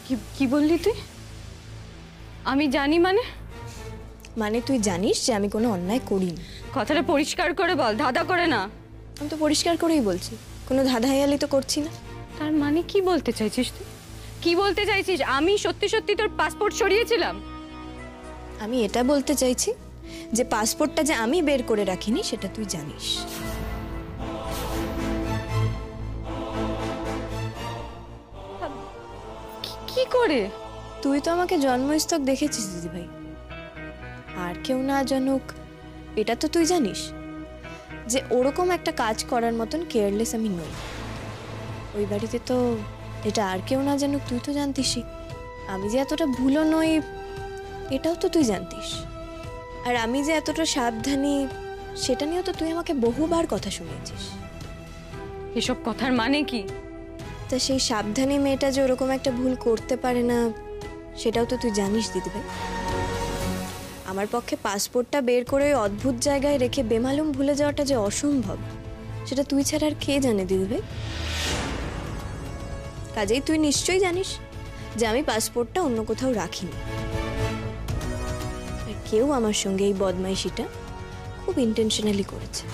কি কি বললি তুই? আমি জানি মানে? মানে তুই জানিস যে আমি কোনো অন্যায় করিনি। কথাটা পরিষ্কার করে বল, ধাঁধা করে না। আমি তো পরিষ্কার করেই বলছি, কোনো ধাঁধাইয়ালি তো করছি না। তার মানে কি বলতে চাইছিস তুই? কি বলতে চাইছিস? আমি সত্যি সত্যি তোর পাসপোর্ট সরিয়েছিলাম? আমি এটা বলতে চাইছি যে পাসপোর্টটা যে আমি বের করে রাখিনি সেটা তুই জানিস। কি করে? তুই তো আমাকে জন্মস্তক দেখেছিস দিদিভাই, আর কেউ না জানুক এটা তো তুই জানিস যে ওরকম একটা কাজ করার মতন কেয়ারলেস আমি নই। ওই বাড়িতে তো এটা আর কেউ না জানুক তুই তো জানতিসই। আমি যে এতটা ভুলো নই এটাও তো তুই জানতিস। আর আমি যে এতটা সাবধানী সেটা নিয়েও তো তুই আমাকে বহুবার কথা শুনিয়েছিস। এসব কথার মানে কি? তা সেই সাবধানী মেয়েটা যে ওরকম একটা ভুল করতে পারে না সেটাও তো তুই জানিস দিদিভাই। আমার পক্ষে পাসপোর্টটা বের করে অদ্ভুত জায়গায় রেখে বেমালুম ভুলে যাওয়াটা যে অসম্ভব সেটা তুই ছাড়া আর কে জানে দিদিভাই। কাজেই তুই নিশ্চয়ই জানিস যে আমি পাসপোর্টটা অন্য কোথাও রাখিনি। আর কেউ আমার সঙ্গে এই বদমাইশিটা খুব ইন্টেনশনালি করেছে,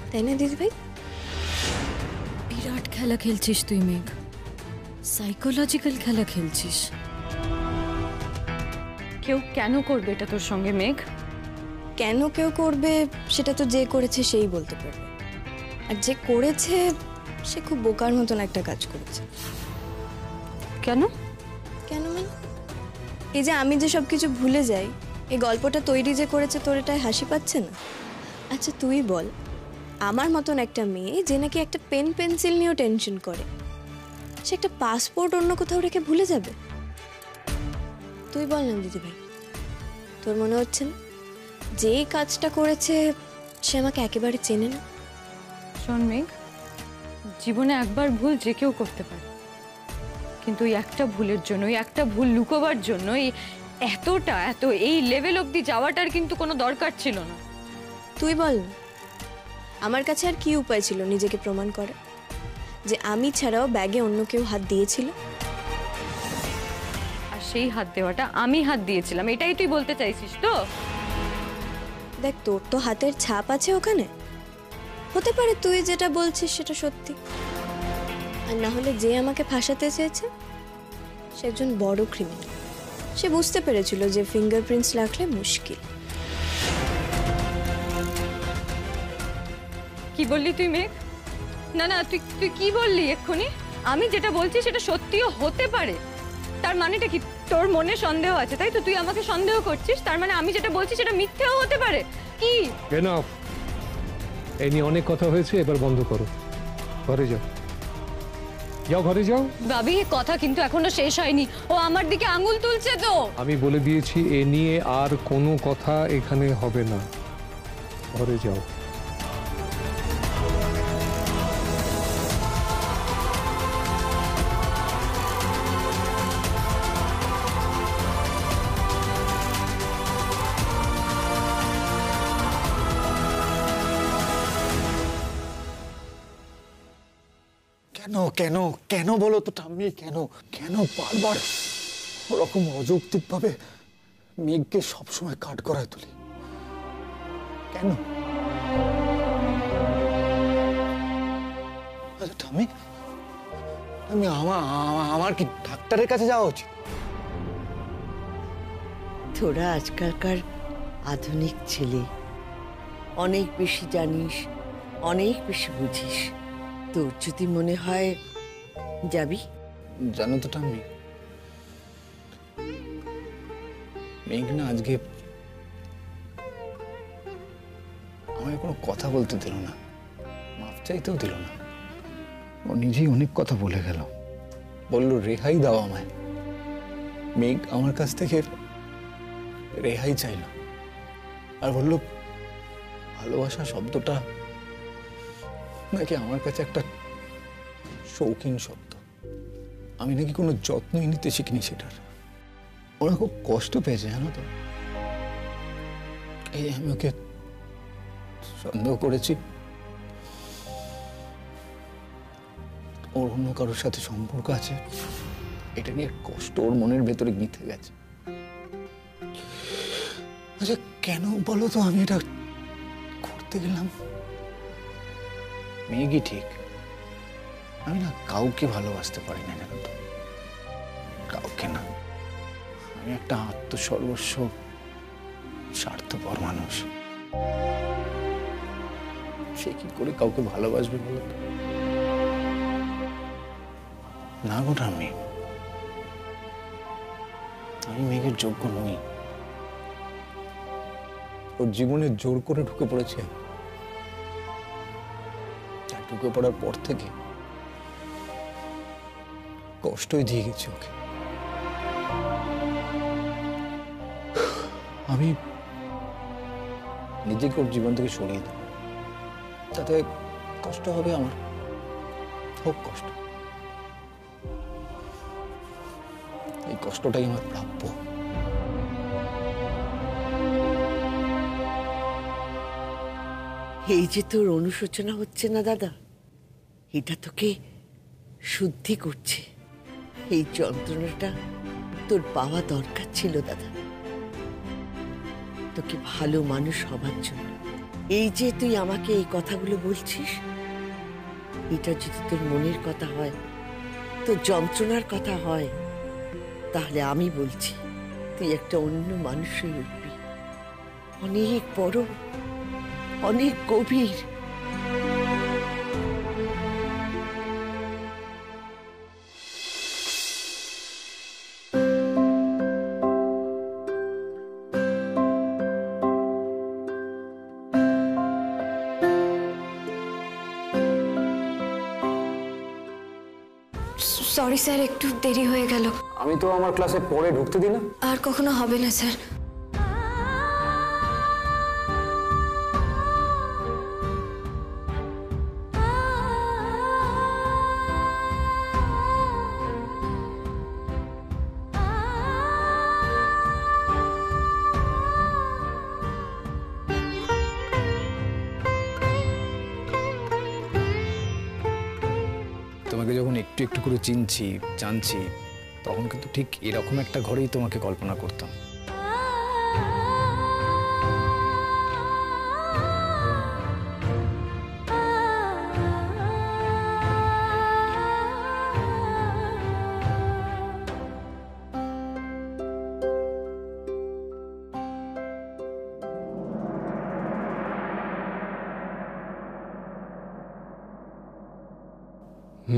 তাই না দিদিভাই? বিরাট খেলা খেলছিস তুই মেঘ, সাইকোলজিক্যাল খেলা খেলছিস। কেউ কেন করবে এটা তোর সঙ্গে মেঘ? কেন কেউ করবে সেটা তো যে করেছে সেই বলতে পারবে, আর যে করেছে সে খুব বোকার মতন একটা কাজ করেছে। কেন? কেন মানে এই যে আমি যে সবকিছু ভুলে যাই এই গল্পটা তৈরি যে করেছে তোর এটাই হাসি পাচ্ছে না? আচ্ছা তুই বল, আমার মতন একটা মেয়ে যে নাকি একটা পেন পেন্সিল নিয়েও টেনশন করে সে একটা পাসপোর্ট অন্য কোথাও রেখে ভুলে যাবে? তুই বল না দিদি ভাই, তোর মনে হচ্ছে না যেই কাজটা করেছে সে আমাকে একেবারে চেনে না? শোন মেঘ, জীবনে একবার ভুল যে কেউ করতে পারে, কিন্তু ওই একটা ভুলের জন্য, ওই একটা ভুল লুকোবার জন্য এই লেভেল অবধি যাওয়াটার কিন্তু কোনো দরকার ছিল না। তুই বল না, আমার কাছে আর কি উপায় ছিল নিজেকে প্রমাণ করা যে আমি ছাড়াও ব্যাগে অন্য কেউ হাত দিয়েছিল? আর সেই হাত দেওয়াটা আমি হাত দিয়েছিলাম, এটাই তুই বলতে চাইছিস তো? দেখ তোর তো হাতের ছাপ আছে ওখানে, হতে পারে তুই যেটা বলছিস সেটা সত্যি, আর না হলে যে আমাকে ফাঁসাতে চেয়েছে সে একজন বড় ক্রিমিনাল। সে বুঝতে পেরেছিল যে ফিঙ্গারপ্রিন্টস রাখলে মুশকিল। কি বললি তুই মেঘ? না না, তুই তুই কি বললি এক্ষুনি? আমি যেটা বলছি সেটা সত্যিও হতে পারে, তার মানেটা কি? তোর মনে সন্দেহ আছে তাই তো? তুই আমাকে সন্দেহ করছিস, তার মানে আমি যেটা বলছি সেটা মিথ্যেও হতে পারে কি? এনাফ, এই নিয়ে অনেক কথা হয়েছে, এবার বন্ধ করো, ঘরে যাও। যাও ঘরে যাও। ভাবি কথা কিন্তু এখনো শেষ হয়নি, ও আমার দিকে আঙুল তুলছে তো। আমি বলে দিয়েছি এ নিয়ে আর কোনো কথা এখানে হবে না, ঘরে যাও। কেন কেন কেন বলো তো ঠাম্মি, কেন কেন বারবার ওরকম অযৌক্তিক ভাবে মেঘকে সবসময় কাট করায় তুলি? কেন? আচ্ছা ঠাম্মি, আমি আমার কি ডাক্তারের কাছে যাওয়া উচিত? তোরা আজকালকার আধুনিক ছেলে, অনেক বেশি জানিস, অনেক বেশি বুঝিস। তোর যদি মনে হয় যাবি। জানো তো ঠাম্মি, মেঘ না আজকে আমায় কোনো কথা বলতে দিল না, মাফ চাইতেও দিল না। ও নিজেই অনেক কথা বলে গেল, বললো রেহাই দাও আমায়। মেঘ আমার কাছ থেকে রেহাই চাইল আর বলল ভালোবাসা শব্দটা নাকি আমার কাছে একটা শৌখিন শব্দ, আমি নাকি কোনো যত্নই নিতে শিখিনি সেটার। ওরা খুব কষ্ট পেয়েছে জানো তো। এই আমি ওকে সন্দেহ করেছি, ওর অন্য কারোর সাথে সম্পর্ক আছে, এটা নিয়ে কষ্ট ওর মনের ভেতরে গিঁথে গেছে। আচ্ছা কেন বলো তো আমি এটা করতে গেলাম? মেঘই ঠিক, আমি না কাউকে ভালোবাসতে পারি না, জানো তো, কাউকে না। আমি একটা আত্মসর্বস্ব স্বার্থপর মানুষ। সে কি করে কাউকে ভালোবাসবে বলো তো? না গোটা আমি মেঘের যোগ্য নই। ওর জীবনে জোর করে ঢুকে পড়েছে, ঢুকে পড়ার পর থেকে কষ্টই দিয়ে গেছে ওকে। আমি নিজেকে ওর জীবন থেকে সরিয়ে দেব, তাতে কষ্ট হবে আমার, হোক কষ্ট। এই কষ্টটাই আমার প্রাপ্য। এই যে তোর অনুশোচনা হচ্ছে না দাদা, এটা তোকে শুদ্ধি করছে। এই যন্ত্রণাটা তোর পাওয়া দরকার ছিল দাদা, তোকে ভালো মানুষ হবার জন্য। এই যে তুই আমাকে এই কথাগুলো বলছিস, এটা যদি তোর মনের কথা হয়, তোর যন্ত্রণার কথা হয়, তাহলে আমি বলছি তুই একটা অন্য মানুষ হয়ে উঠবি, অনেক বড়, অনেক গভীর। সরি স্যার, একটু দেরি হয়ে গেল। আমি তো আমার ক্লাসে পরে ঢুকতে দিই না। আর কখনো হবে না স্যার। তোমাকে যখন একটু একটু করে চিনছি, জানছি, তখন কিন্তু ঠিক এরকম একটা ঘরেই তোমাকে কল্পনা করতাম।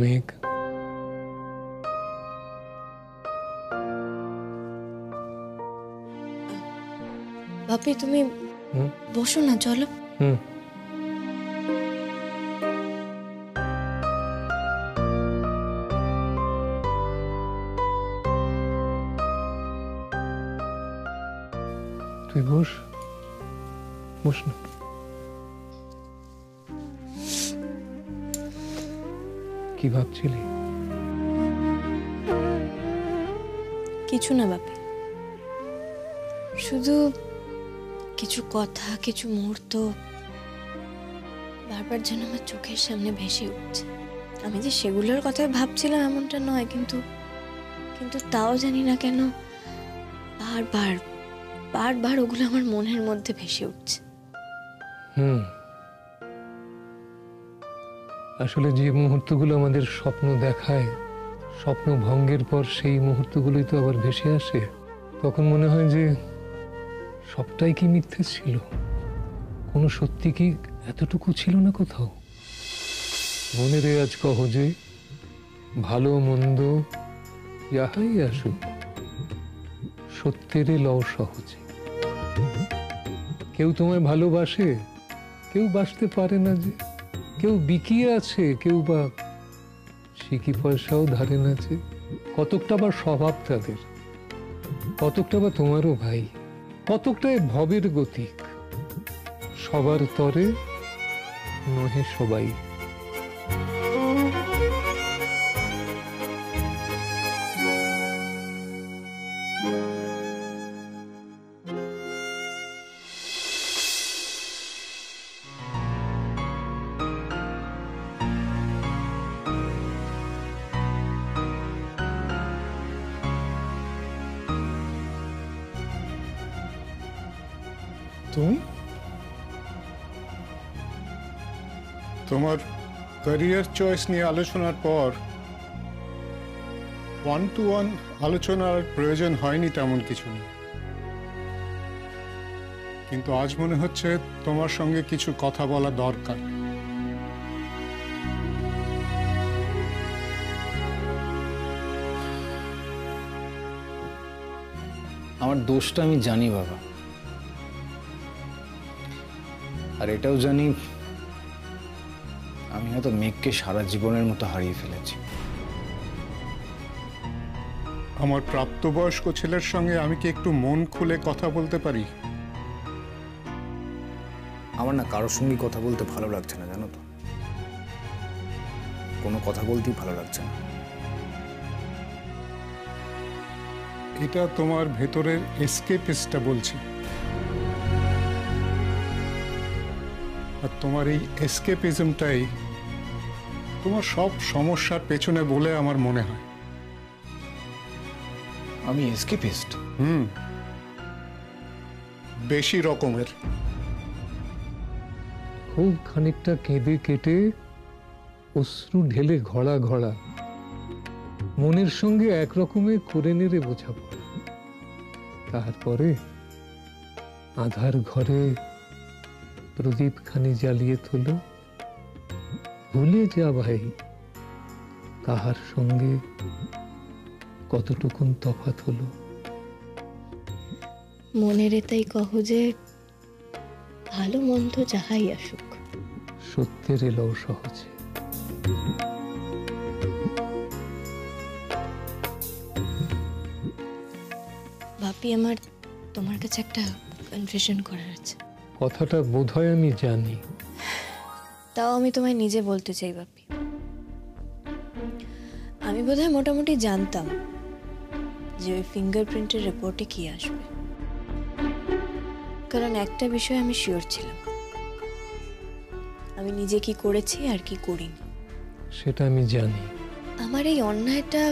মেঘ, বাপি তুমি বসো না, চলো। তুই বস, বস না। কি ভাবছিলি? কিছু না বাপি, শুধু কিছু কথা, কিছু মুহূর্ত বারবার যেন আমার চোখের সামনে ভেসে উঠছে। আমি যে সেগুলোর কথা ভাবছিলাম এমনটা নয়, কিন্তু কিন্তু তাও জানি না কেন বারবার বারবার ওগুলো আমার মনের মধ্যে ভেসে উঠছে। আসলে যে মুহূর্তগুলো আমাদের স্বপ্ন দেখায়, স্বপ্ন ভঙ্গের পর সেই মুহূর্তগুলোই তো আবার ভেসে আসে। তখন মনে হয় যে সবটাই কি মিথ্যে ছিল, কোনো সত্যি কি এতটুকু ছিল না কোথাও। মনে রে আজ কহ যে ভালো মন্দ যাহাই আসুক, সত্যেরে লও সহজে। কেউ তোমায় ভালোবাসে, কেউ বাসতে পারে না, যে কেউ বিকিয়ে আছে, কেউ বা সিকি পয়সাও ধারে না, যে কতকটা বা স্বভাব তাদের, কতকটা বা তোমারও ভাই, কতকটায় ভবের গতিক। সবার তরে নহে সবাই। তুমি তোমার ক্যারিয়ার চয়েস নিয়ে আলোচনার পর 1-to-1 আলোচনার প্রয়োজন হয়নি তেমন কিছু নেই, কিন্তু আজ মনে হচ্ছে তোমার সঙ্গে কিছু কথা বলা দরকার। আমার দোষটা আমি জানি বাবা, আর এটাও জানি আমি হয়তো মেঘকে সারা জীবনের মতো হারিয়ে ফেলেছি। আমার প্রাপ্তবয়স্ক ছেলের সঙ্গে আমি কি একটু মন খুলে কথা বলতে পারি? আমার না কারোর সঙ্গে কথা বলতে ভালো লাগছে না, জানো তো, কোনো কথা বলতেই ভালো লাগছে না। এটা তোমার ভেতরের এসকেপিস্টটা বলছে, আর তোমার এই এসকেপিজমটাই তোমার সব সমস্যার পেছনে বলে আমার মনে হয়। আমি এসকেপিস্ট? বেশি রকমের। খুব খানিকটা কেঁদে কেটে অশ্রু ঢেলে ঘড়া ঘড়া মনের সঙ্গে একরকমের করে নেড়ে বোঝাপড়া, তারপরে আধার ঘরে প্রদীপ খানি জ্বালিয়ে তোলো, ভুলে যা ভাই কাহার সঙ্গে কতটুকুন তফাৎ হলো। মনের তাই কহ যে ভালো মন্দ যাহাই আসুক, সত্যের এলো সহজে। ভাবি আমার তোমার কাছে একটা কনফেশন করার আছে। কথাটা বোধহয় আমি জানি, তাও আমি তোমায় নিজে বলতে চাই বাপি। আমি বোধহয় মোটামুটি জানতাম যে ওই ফিঙ্গারপ্রিন্টের রিপোর্টে কি আসবে, কারণ একটা বিষয় আমি শিওর ছিলাম, আমি নিজে কি করেছি আর কি করিনি। সেটা আমি জানি। আমার এই অন্যায়টা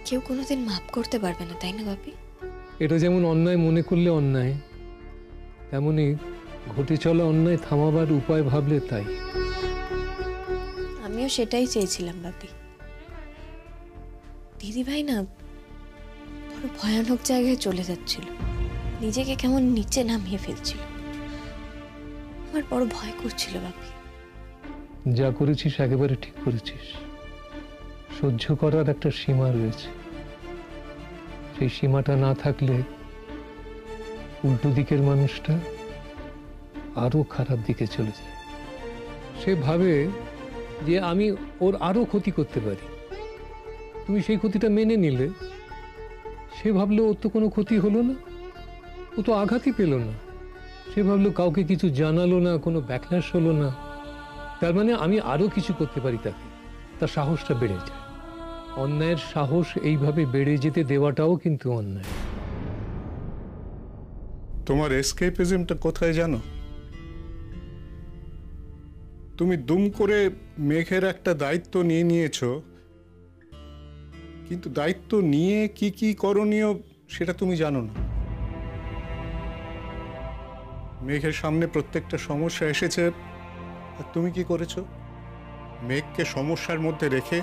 কেউ কোনোদিন মাফ করতে পারবে না, তাই না বাপি? এটা যেমন অন্যায় মনে করলে অন্যায়, তেমনি ঘটে চলা অন্যায় থামাবার উপায় ভাবলে তাই। আমিও সেটাই চেয়েছিলাম বাপি। দিদিভাই না বড় ভয়ানক জায়গায় চলে যাচ্ছিল, নিজেকে কেমন নিচে নামিয়ে ফেলছিল, আমার বড় ভয় করছিল বাপি। যা করেছিস একেবারে ঠিক করেছিস। সহ্য করার একটা সীমা রয়েছে, সেই সীমাটা না থাকলে উল্টো দিকের মানুষটা আরো খারাপ দিকে চলে যায়। সে ভাবে যে আমি ওর আরো ক্ষতি করতে পারি, তুমি সেই ক্ষতিটা মেনে নিলে। সে ভাবলো ওর তো কোনো ক্ষতি হলো না, ও তো আঘাতই পেল না। সে ভাবলো কাউকে কিছু জানালো না, কোনো ব্যাকল্যাশ হলো না, তার মানে আমি আরো কিছু করতে পারি তাকে, তার সাহসটা বেড়ে যায়। অন্যায়ের সাহস এইভাবে বেড়ে যেতে দেওয়াটাও কিন্তু অন্যায়। তোমার এসকেপিজমটা কোথায় জানো? তুমি দুম করে মেঘের একটা দায়িত্ব নিয়ে নিয়েছো, কিন্তু দায়িত্ব নিয়ে কি কি করণীয় সেটা তুমি জানো না। মেঘের সামনে প্রত্যেকটা সমস্যা এসেছে, আর তুমি কি করেছো? মেঘকে সমস্যার মধ্যে রেখে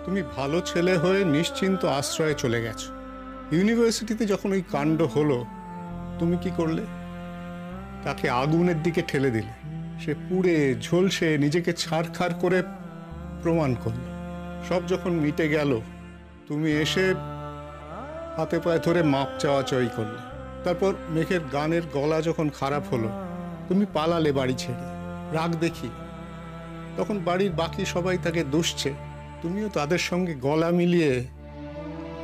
তুমি ভালো ছেলে হয়ে নিশ্চিন্ত আশ্রয়ে চলে গেছো। ইউনিভার্সিটিতে যখন ওই কাণ্ড হলো, তুমি কি করলে? তাকে আগুনের দিকে ঠেলে দিলে, সে পুড়ে ঝলসে নিজেকে ছারখার করে প্রমাণ করলো। সব যখন মিটে গেল, তুমি এসে হাতে পায়ে ধরে মাপ চাওয়াচাই করলে। তারপর মেঘের গানের গলা যখন খারাপ হলো, তুমি পালালে বাড়ি ছেড়ে, রাগ দেখি। তখন বাড়ির বাকি সবাই তাকে দুষছে, তুমিও তাদের সঙ্গে গলা মিলিয়ে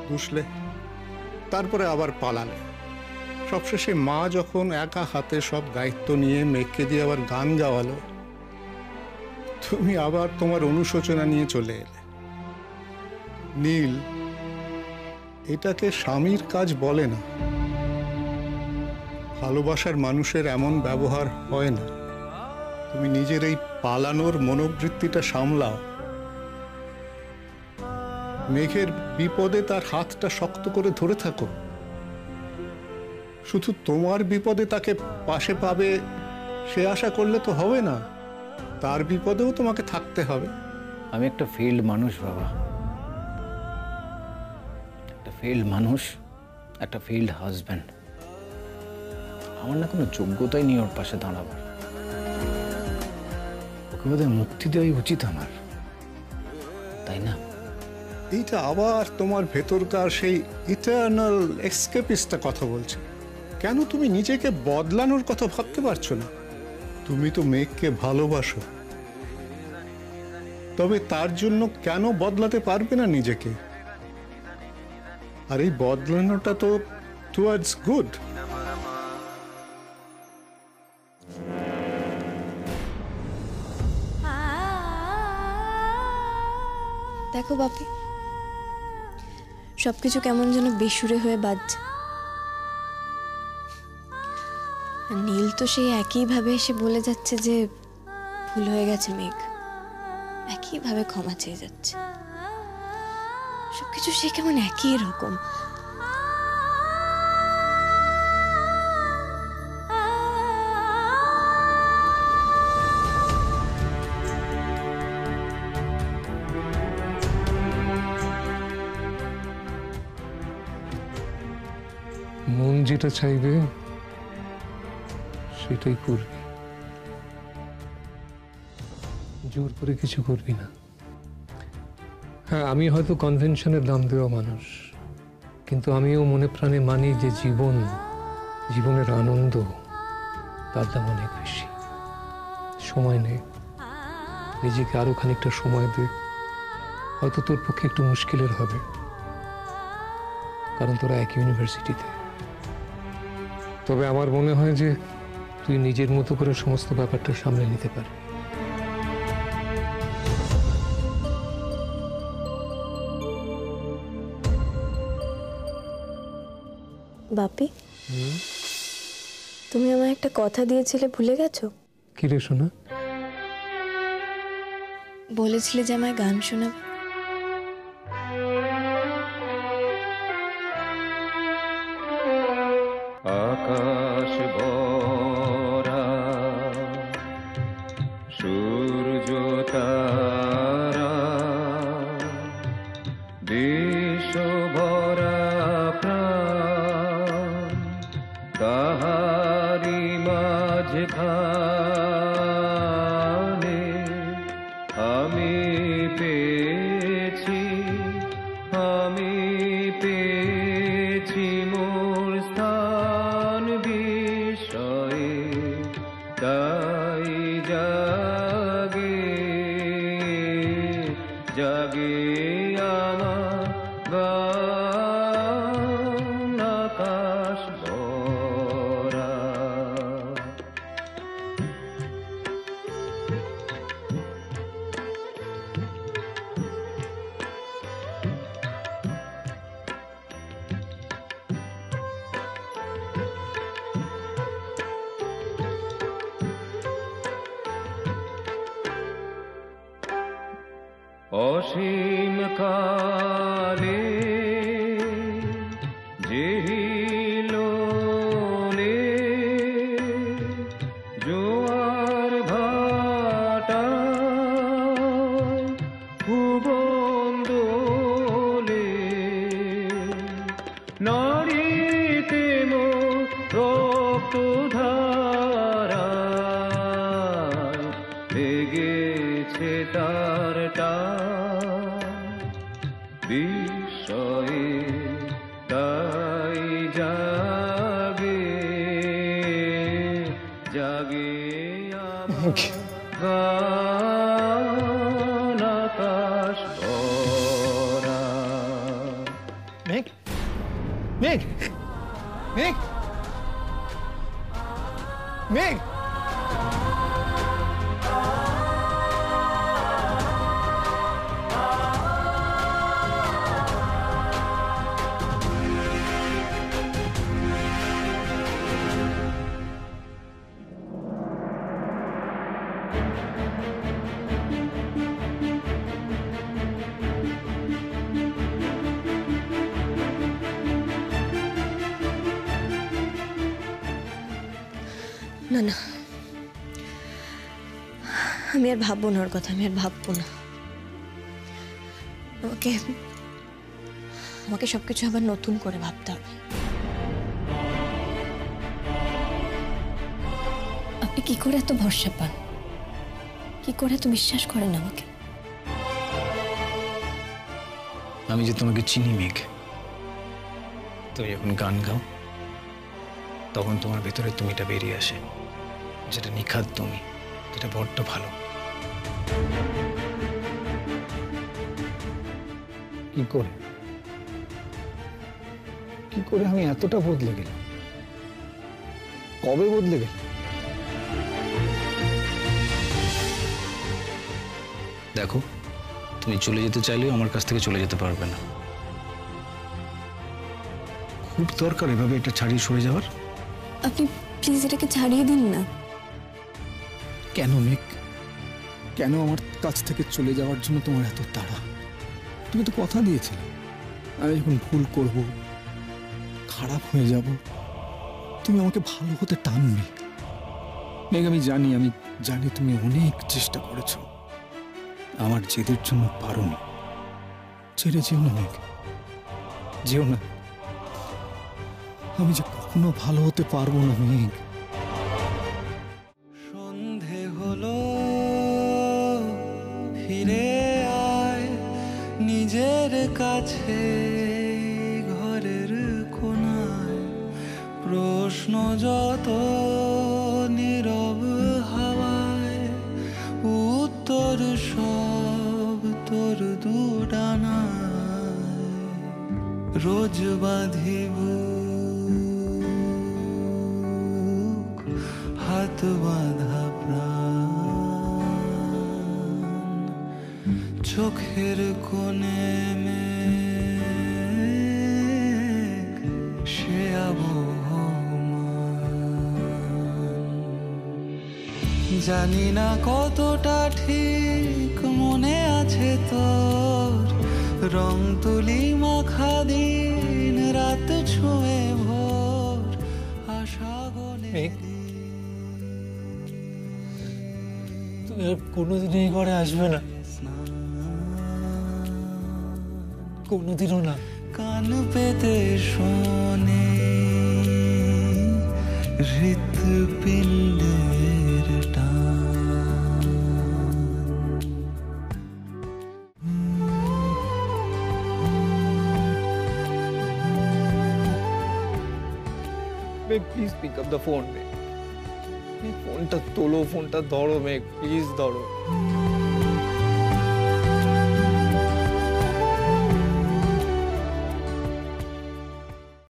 দুষলে, তারপরে আবার পালালে। সবশেষে মা যখন একা হাতে সব দায়িত্ব নিয়ে মেঘকে দিয়ে আবার গান গাওয়ালো, তুমি আবার তোমার অনুশোচনা নিয়ে চলে এলে। নীল, এটাকে স্বামীর কাজ বলে না। ভালোবাসার মানুষের এমন ব্যবহার হয় না। তুমি নিজের এই পালানোর মনোবৃত্তিটা সামলাও। মেঘের বিপদে তার হাতটা শক্ত করে ধরে থাকো। শুধু তোমার বিপদে তাকে পাশে পাবে সে আশা করলে তো হবে না, তার বিপদেও তোমাকে থাকতে হবে। আমি একটা ফেইল্ড মানুষ বাবা, একটা ফেইল্ড মানুষ, একটা ফেইল্ড হাজব্যান্ড। আমার না কোনো যোগ্যতাই নেই ওর পাশে দাঁড়াবার। ওকে বোধহয় মুক্তি দেওয়াই উচিত আমার, তাই না? এইটা আবার তোমার ভেতরকার সেই ইটারনাল এক্সকেপিস্টটা কথা বলছে। কেন তুমি নিজেকে বদলানোর কথা ভাবতে পারছো না? তুমি তো মেঘকে ভালোবাসো, তবে তার জন্য কেন বদলাতে পারবে না নিজেকে? আর এই বদলানোটা তো টুয়ার্ডস গুড। দেখো বাপি, সবকিছু কেমন যেন বেসুরে হয়ে বাজছে। আর নীল তো সেই একইভাবে এসে বলে যাচ্ছে যে ভুল হয়ে গেছে মেঘ, একইভাবে ক্ষমা চেয়ে যাচ্ছে। সবকিছু সে কেমন একই রকম। মন যেটা চাইবে সেটাই করবি, জোর করে কিছু করবি না। হ্যাঁ, আমি হয়তো কনভেনশনের দাম দেওয়া মানুষ, কিন্তু আমিও মনে প্রাণে মানি যে জীবনের আনন্দ তার দাম অনেক বেশি। সময় নেই, নিজেকে আরো খানিকটা সময় দে। হয়তো তোর পক্ষে একটু মুশকিলের হবে, কারণ তোরা একই ইউনিভার্সিটিতে। তবে আমার মনে হয় যে তুই নিজের মতো করে সমস্ত ব্যাপারটা সামলে নিতে পারবি। বাপি, তুমি আমায় একটা কথা দিয়েছিলে, ভুলে গেছো? কি রে শোনা? বলেছিলে যে আমায় গান শোনাবে। আকাশ ভরা সূর্য তারা, বিশ্ব ভরা প্রাণ, তাহারি মাঝখানে আমি পেয়েছি মোর স্থান বিষয়ে। তাই জাগে আমার গান আকাশ ভরা। অসীম কালে যেহিলোলে জোয়ার ভাটা ভুবন দোলে, নারীতে মোর রক্ত ধারা লেগেছে তারটা বিষয়ে। তাই জাগে আমার গান আকাশ ভরা। মেঘ, মেঘ, মেঘ, মেঘ। না না, আমি আর ভাববো না ওর কথা, আমি আর ভাববো না। আমাকে আমাকে সবকিছু আবার নতুন করে ভাবতে হবে। আপনি কি করে এত ভরসা পান? কি করে এত বিশ্বাস করেন আমাকে? আমি যে তোমাকে চিনি মেঘ, তুমি যখন গান গাও তখন তোমার ভেতরে তুমিটা বেরিয়ে আসে, যেটা নিখাত তুমি, যেটা বড্ড ভালো। কি করে কি করে আমি এতটা বদলে গেলাম? কবে বদলে গেলাম? দেখো, তুমি চলে যেতে চাইলেও আমার কাছ থেকে চলে যেতে পারবে না। খুব দরকার এভাবে এটা ছাড়িয়ে সরে যাওয়ার। আপনি প্লিজ এটাকে ছাড়িয়ে দিন না। কেন মেঘ, কেন আমার কাছ থেকে চলে যাওয়ার জন্য তোমার এত তাড়া? তুমি তো কথা দিয়েছিলে আমি যখন ভুল করব, খারাপ হয়ে যাব, তুমি আমাকে ভালো হতে টানবে। মেঘ, আমি জানি তুমি অনেক চেষ্টা করেছো, আমার জেদের জন্য পারোনি। ছেড়ে যেও না মেঘ, যেও না। আমি যে কখনো ভালো হতে পারবো না মেঘ। সন্ধে হলো, ফিরে আয় নিজের কাছে, ঘরের কোণায় প্রশ্ন যত নীরব হাওয়ায়, উত্তর সব তোর দুডানায়। রোজ বাঁধিব হাত বাঁধা প্রাণ, চোখের কোণে মেঘ, সে আবহমান। জানি না কতটা ঠিক মনে আছে তোর, রং তুলি মাখা দিন, রাত ছুঁয়ে ভোর, আশা গলে তুমি আর কোনোদিন এই ঘরে আসবে না, কোনোদিনও না। কান পেতে শোনে হৃৎপিণ্ডের টান। Megh, please pick up the phone. ফোনটা তোলো, ফোনটা ধরো মেঘ, প্লিজ ধরো।